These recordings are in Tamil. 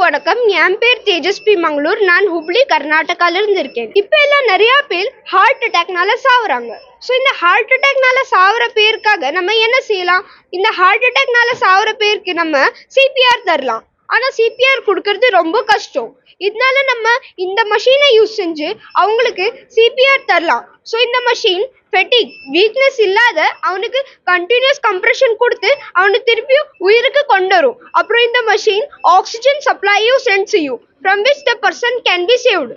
வணக்கம். என் பேர் தேஜஸ்வி மங்களூர். நான் ஹுப்ளி கர்நாடகாவிலிருந்து இருக்கேன். இப்போ எல்லாம் நிறைய பேர் ஹார்ட் அட்டாக்னால சாவுறாங்க. ஸோ இந்த ஹார்ட் அட்டாக்னால சாவுற பேருக்காக நம்ம என்ன செய்யலாம்? இந்த ஹார்ட் அட்டாக்னால சாவுற பேருக்கு நம்ம சிபிஆர் தரலாம். ஆனால் சிபிஆர் கொடுக்கறது ரொம்ப கஷ்டம். இதனால நம்ம இந்த மஷீனை யூஸ் செஞ்சு அவங்களுக்கு சிபிஆர் தரலாம். ஸோ இந்த மஷீன் ஃபெட்டிக் வீக்னஸ் இல்லாத அவனுக்கு கண்டினியூஸ் கம்ப்ரெஷன் கொடுத்து அவனை திருப்பியும் உயிருக்கு கொண்டு வரும். அப்புறம் இந்த மஷீன் ஆக்சிஜன் சப்ளையும் சென்ட் செய்யும், from which the person can B saved.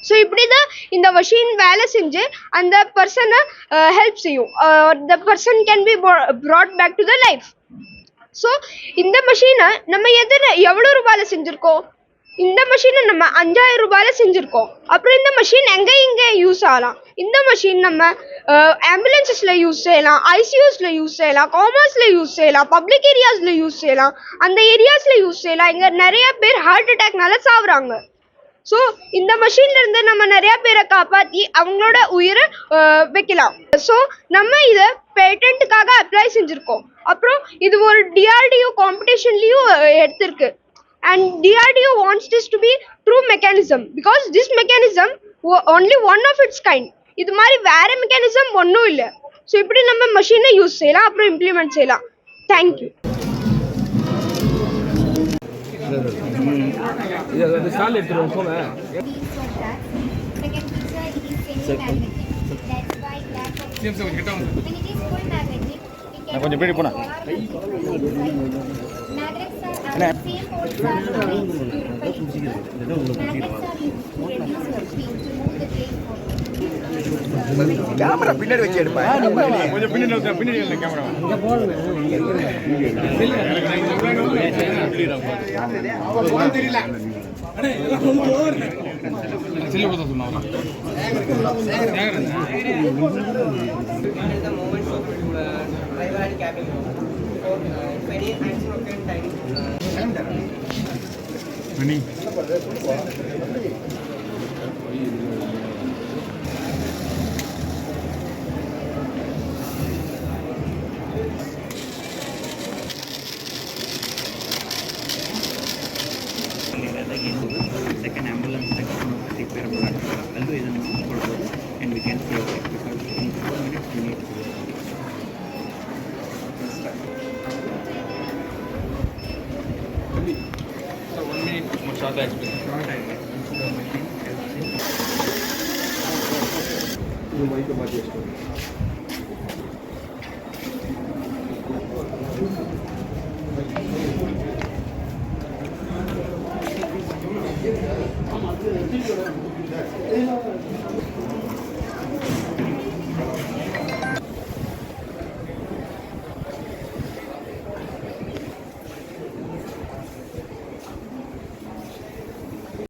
So இப்படி தான் இந்த மஷீன் வேலை செஞ்சு அந்த பர்சனை ஹெல்ப் செய்யும். The person can be brought back to the life. So இந்த மஷீனை நம்ம எவ்வளோ ரூபாயில் செஞ்சுருக்கோம்? இந்த மஷீனை நம்ம 5000 ரூபாயில் செஞ்சுருக்கோம். அப்புறம் இந்த மஷீன் எங்கே யூஸ் ஆகலாம்? இந்த மஷீன் நம்ம ஆம்புலன்சஸில் யூஸ் செய்யலாம், ஐசியூஸில் யூஸ் செய்யலாம், காமர்ஸில் யூஸ் செய்யலாம், பப்ளிக் ஏரியாஸில் யூஸ் செய்யலாம், அந்த ஏரியாஸில் யூஸ் செய்யலாம். இங்கே நிறையா பேர் ஹார்ட் அட்டாக்னால சாவுறாங்க. ஸோ இந்த மஷீன்லேருந்து நம்ம நிறையா பேரை காப்பாற்றி அவங்களோட உயிரை வைக்கலாம். ஸோ நம்ம இதை பேட்டன்ட்டுக்காக அப்ளை செஞ்சுருக்கோம். அப்புறம் இது ஒரு DRDO காம்படிஷன்லேயும் எடுத்திருக்கு. And DRDO wants this to be true mechanism because this mechanism only one of its kind. இது மாதிரி வேற மெக்கானிசம் ஒன்றும் இல்லை. ஸோ இப்படி நம்ம மஷீனை யூஸ் செய்யலாம், அப்புறம் இம்ப்ளிமெண்ட் செய்யலாம். தேங்க்யூ. கொஞ்சம் பேடி போனா கேமரா பின்னாடி வச்சு எடுப்பேன். கொஞ்சம் பின்னாடி இல்லை camera. Second ambulance repair blood also is and we can save it because in 4 minutes we need to go. So 1 minute more short explanation. Thank you.